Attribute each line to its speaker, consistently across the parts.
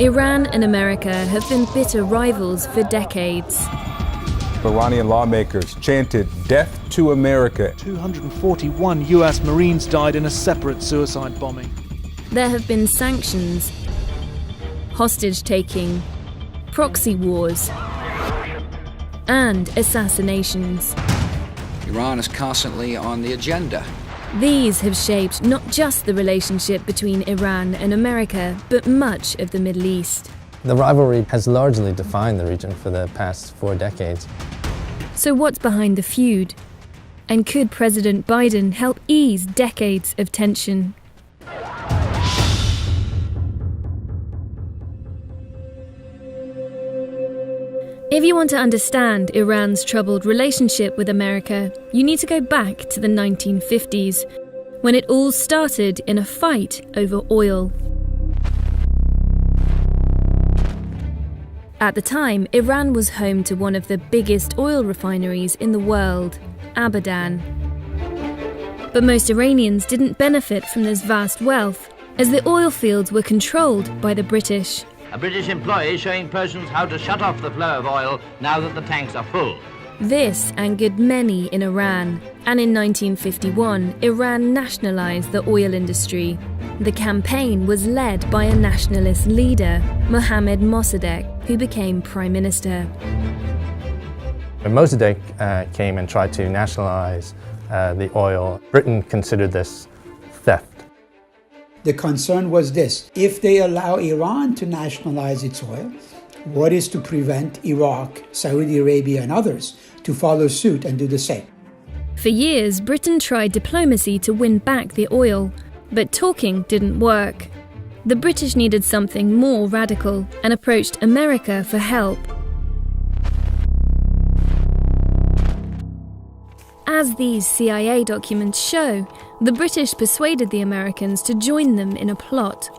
Speaker 1: Iran and America have been bitter rivals for decades.
Speaker 2: Iranian lawmakers chanted "Death to America."
Speaker 3: 241 US Marines died in a separate suicide bombing.
Speaker 1: There have been sanctions, hostage-taking, proxy wars, and assassinations.
Speaker 4: Iran is constantly on the agenda.
Speaker 1: These have shaped not just the relationship between Iran and America, but much of the Middle East.
Speaker 5: The rivalry has largely defined the region for the past 4 decades.
Speaker 1: So what's behind the feud? And could President Biden help ease decades of tension? If you want to understand Iran's troubled relationship with America, you need to go back to the 1950s, when it all started in a fight over oil. At the time, Iran was home to one of the biggest oil refineries in the world, Abadan. But most Iranians didn't benefit from this vast wealth, as the oil fields were controlled by the British.
Speaker 6: A British employee showing Persians how to shut off the flow of oil now that the tanks are full.
Speaker 1: This angered many in Iran, and in 1951, Iran nationalized the oil industry. The campaign was led by a nationalist leader, Mohammad Mossadegh, who became prime minister.
Speaker 5: When Mossadegh came and tried to nationalize the oil, Britain considered this theft.
Speaker 7: The concern was this: if they allow Iran to nationalize its oil, what is to prevent Iraq, Saudi Arabia and others to follow suit and do the same?
Speaker 1: For years, Britain tried diplomacy to win back the oil, but talking didn't work. The British needed something more radical and approached America for help. As these CIA documents show, the British persuaded the Americans to join them in a plot.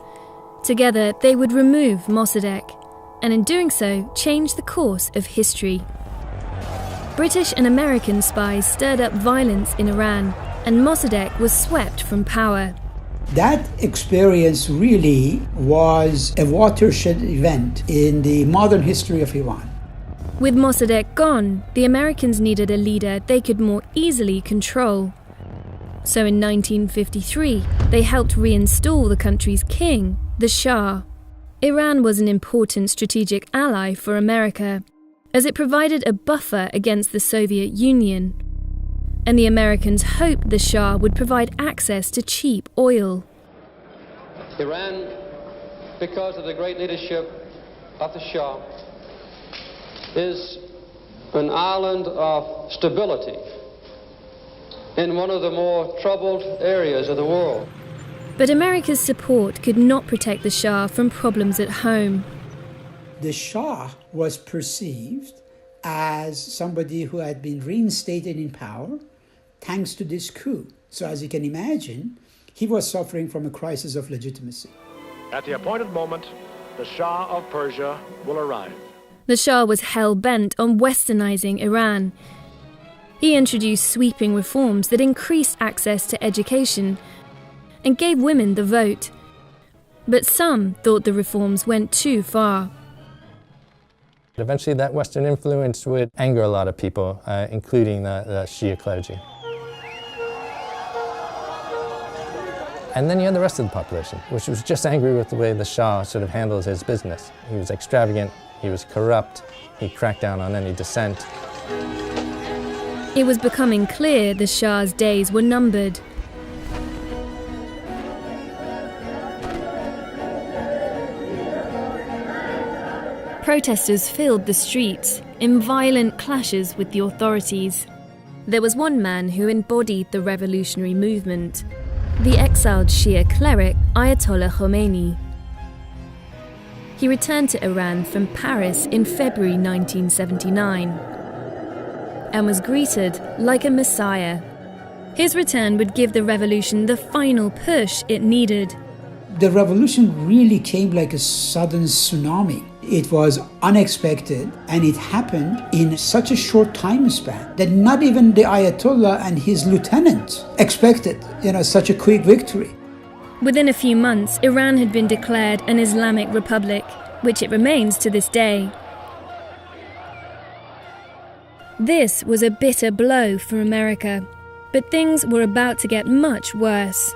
Speaker 1: Together, they would remove Mossadegh, and in doing so, change the course of history. British and American spies stirred up violence in Iran, and Mossadegh was swept from power.
Speaker 7: That experience really was a watershed event in the modern history of Iran.
Speaker 1: With Mossadegh gone, the Americans needed a leader they could more easily control. So in 1953, they helped reinstall the country's king, the Shah. Iran was an important strategic ally for America, as it provided a buffer against the Soviet Union. And the Americans hoped the Shah would provide access to cheap oil.
Speaker 8: Iran, because of the great leadership of the Shah, is an island of stability in one of the more troubled areas of the world.
Speaker 1: But America's support could not protect the Shah from problems at home.
Speaker 7: The Shah was perceived as somebody who had been reinstated in power thanks to this coup. So as you can imagine, he was suffering from a crisis of legitimacy.
Speaker 9: At the appointed moment, the Shah of Persia will arrive.
Speaker 1: The Shah was hell-bent on westernizing Iran. He introduced sweeping reforms that increased access to education and gave women the vote. But some thought the reforms went too far.
Speaker 5: Eventually that Western influence would anger a lot of people, including the Shia clergy. And then you had the rest of the population, which was just angry with the way the Shah sort of handles his business. He was extravagant, he was corrupt, he cracked down on any dissent.
Speaker 1: It was becoming clear the Shah's days were numbered. Protesters filled the streets in violent clashes with the authorities. There was one man who embodied the revolutionary movement, the exiled Shia cleric Ayatollah Khomeini. He returned to Iran from Paris in February 1979 and was greeted like a messiah. His return would give the revolution the final push it needed.
Speaker 7: The revolution really came like a sudden tsunami. It was unexpected, and it happened in such a short time span that not even the Ayatollah and his lieutenant expected, such a quick victory.
Speaker 1: Within a few months, Iran had been declared an Islamic republic, which it remains to this day. This was a bitter blow for America, but things were about to get much worse.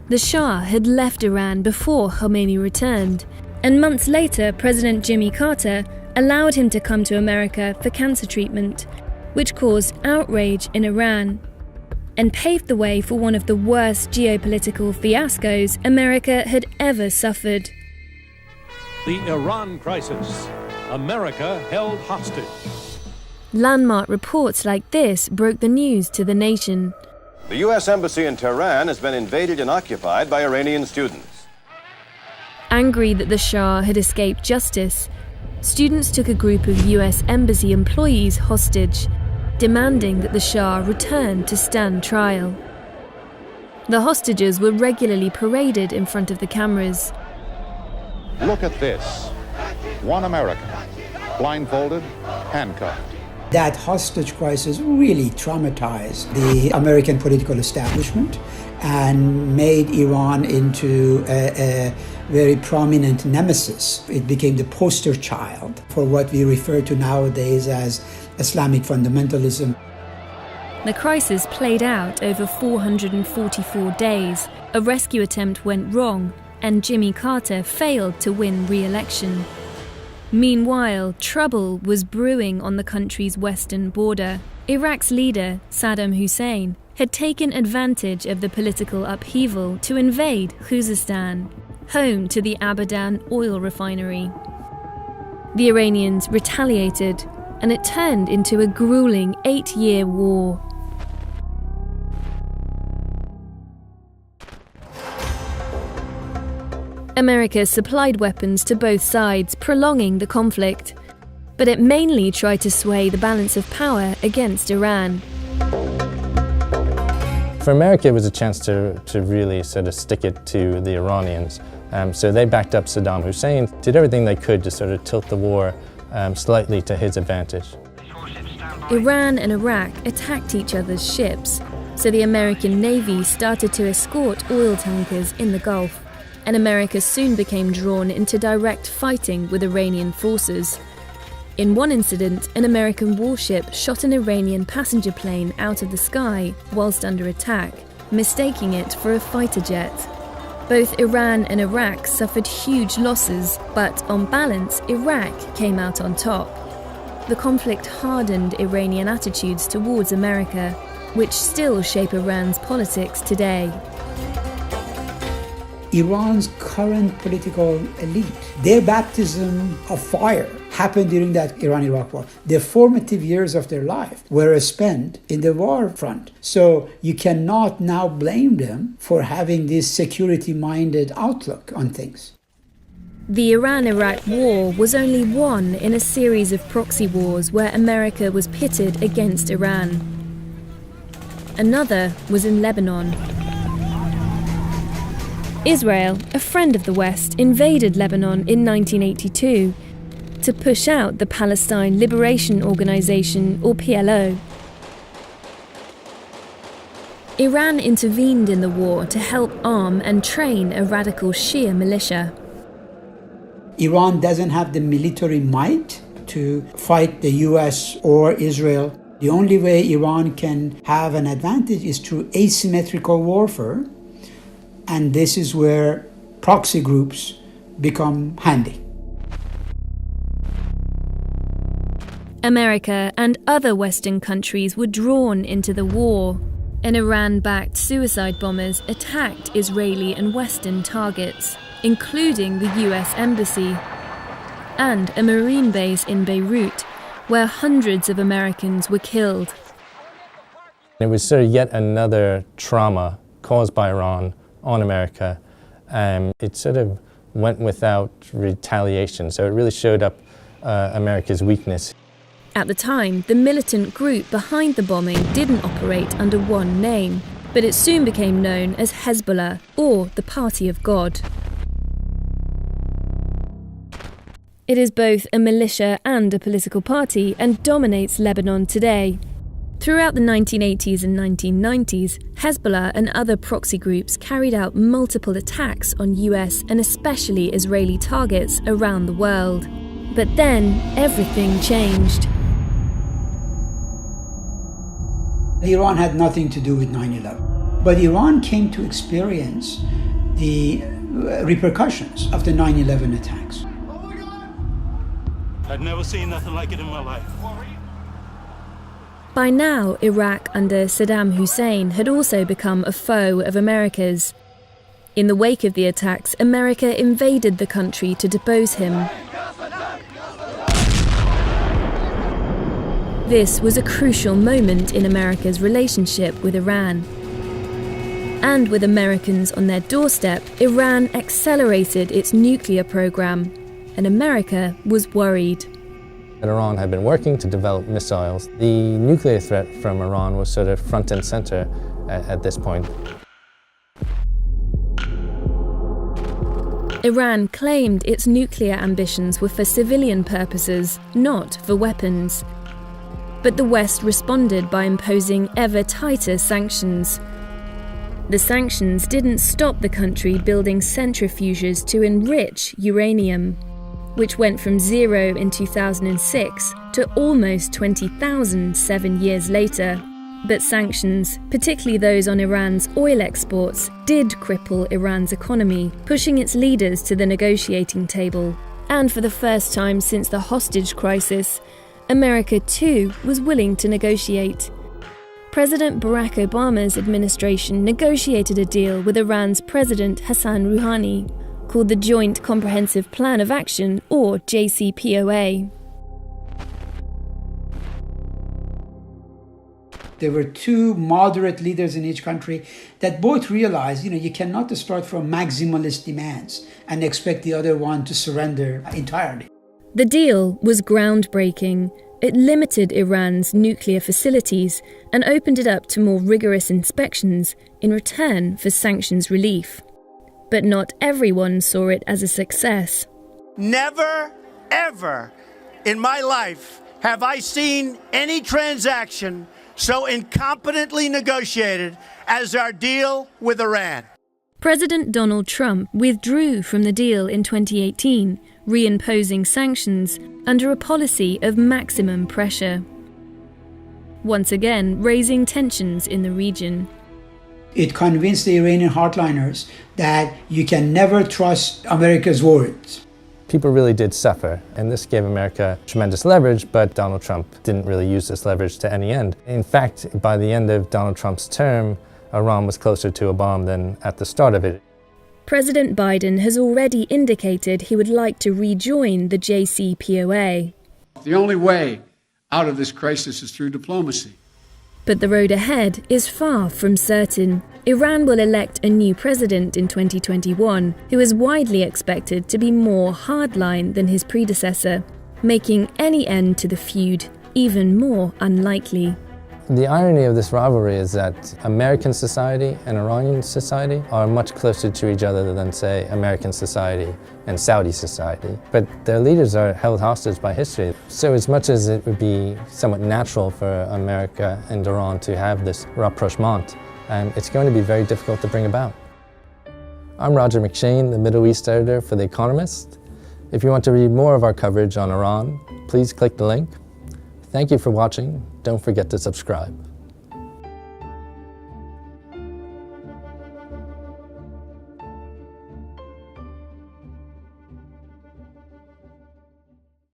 Speaker 1: The Shah had left Iran before Khomeini returned, and months later President Jimmy Carter allowed him to come to America for cancer treatment, which caused outrage in Iran and paved the way for one of the worst geopolitical fiascos America had ever suffered.
Speaker 9: The Iran crisis. America held hostage.
Speaker 1: Landmark reports like this broke the news to the nation.
Speaker 10: The U.S. Embassy in Tehran has been invaded and occupied by Iranian students.
Speaker 1: Angry that the Shah had escaped justice, students took a group of U.S. Embassy employees hostage, demanding that the Shah return to stand trial. The hostages were regularly paraded in front of the cameras.
Speaker 11: Look at this. One American, blindfolded, handcuffed.
Speaker 7: That hostage crisis really traumatized the American political establishment and made Iran into a very prominent nemesis. It became the poster child for what we refer to nowadays as Islamic fundamentalism.
Speaker 1: The crisis played out over 444 days. A rescue attempt went wrong, and Jimmy Carter failed to win re-election. Meanwhile, trouble was brewing on the country's western border. Iraq's leader, Saddam Hussein, had taken advantage of the political upheaval to invade Khuzestan, home to the Abadan oil refinery. The Iranians retaliated, and it turned into a grueling 8-year war. America supplied weapons to both sides, prolonging the conflict, but it mainly tried to sway the balance of power against Iran.
Speaker 5: For America, it was a chance to really sort of stick it to the Iranians. So they backed up Saddam Hussein, did everything they could to sort of tilt the war slightly to his advantage.
Speaker 1: Iran and Iraq attacked each other's ships, so the American Navy started to escort oil tankers in the Gulf, and America soon became drawn into direct fighting with Iranian forces. In one incident, an American warship shot an Iranian passenger plane out of the sky whilst under attack, mistaking it for a fighter jet. Both Iran and Iraq suffered huge losses, but on balance, Iraq came out on top. The conflict hardened Iranian attitudes towards America, which still shape Iran's politics today.
Speaker 7: Iran's current political elite, their baptism of fire happened during that Iran-Iraq war. The formative years of their life were spent in the war front. So you cannot now blame them for having this security-minded outlook on things.
Speaker 1: The Iran-Iraq war was only one in a series of proxy wars where America was pitted against Iran. Another was in Lebanon. Israel, a friend of the West, invaded Lebanon in 1982 to push out the Palestine Liberation Organization, or PLO. Iran intervened in the war to help arm and train a radical Shia militia.
Speaker 7: Iran doesn't have the military might to fight the US or Israel. The only way Iran can have an advantage is through asymmetrical warfare, and this is where proxy groups become handy.
Speaker 1: America and other Western countries were drawn into the war, and Iran-backed suicide bombers attacked Israeli and Western targets, including the US Embassy, and a Marine base in Beirut, where hundreds of Americans were killed.
Speaker 5: It was sort of yet another trauma caused by Iran on America. It sort of went without retaliation, so it really showed up America's weakness.
Speaker 1: At the time, the militant group behind the bombing didn't operate under one name, but it soon became known as Hezbollah, or the Party of God. It is both a militia and a political party and dominates Lebanon today. Throughout the 1980s and 1990s, Hezbollah and other proxy groups carried out multiple attacks on US and especially Israeli targets around the world. But then, everything changed.
Speaker 7: Iran had nothing to do with 9/11. But Iran came to experience the repercussions of the 9/11 attacks.
Speaker 12: I'd never seen nothing like it in my life.
Speaker 1: By now, Iraq under Saddam Hussein had also become a foe of America's. In the wake of the attacks, America invaded the country to depose him. This was a crucial moment in America's relationship with Iran. And with Americans on their doorstep, Iran accelerated its nuclear program, and America was worried.
Speaker 5: Iran had been working to develop missiles. The nuclear threat from Iran was sort of front and center at this point.
Speaker 1: Iran claimed its nuclear ambitions were for civilian purposes, not for weapons. But the West responded by imposing ever tighter sanctions. The sanctions didn't stop the country building centrifuges to enrich uranium, which went from 0 in 2006 to almost 20,000 7 years later. But sanctions, particularly those on Iran's oil exports, did cripple Iran's economy, pushing its leaders to the negotiating table. And for the first time since the hostage crisis, America too was willing to negotiate. President Barack Obama's administration negotiated a deal with Iran's President Hassan Rouhani, called the Joint Comprehensive Plan of Action, or JCPOA.
Speaker 7: There were two moderate leaders in each country that both realized, you cannot start from maximalist demands and expect the other one to surrender entirely.
Speaker 1: The deal was groundbreaking. It limited Iran's nuclear facilities and opened it up to more rigorous inspections in return for sanctions relief. But not everyone saw it as a success.
Speaker 13: Never, ever in my life have I seen any transaction so incompetently negotiated as our deal with Iran.
Speaker 1: President Donald Trump withdrew from the deal in 2018, reimposing sanctions under a policy of maximum pressure, once again raising tensions in the region.
Speaker 7: It convinced the Iranian hardliners that you can never trust America's words.
Speaker 5: People really did suffer, and this gave America tremendous leverage, but Donald Trump didn't really use this leverage to any end. In fact, by the end of Donald Trump's term, Iran was closer to a bomb than at the start of it.
Speaker 1: President Biden has already indicated he would like to rejoin the JCPOA.
Speaker 14: The only way out of this crisis is through diplomacy.
Speaker 1: But the road ahead is far from certain. Iran will elect a new president in 2021 who is widely expected to be more hardline than his predecessor, making any end to the feud even more unlikely.
Speaker 5: The irony of this rivalry is that American society and Iranian society are much closer to each other than, say, American society and Saudi society. But their leaders are held hostage by history. So as much as it would be somewhat natural for America and Iran to have this rapprochement, it's going to be very difficult to bring about. I'm Roger McShane, the Middle East editor for The Economist. If you want to read more of our coverage on Iran, please click the link. Thank you for watching. Don't forget to subscribe.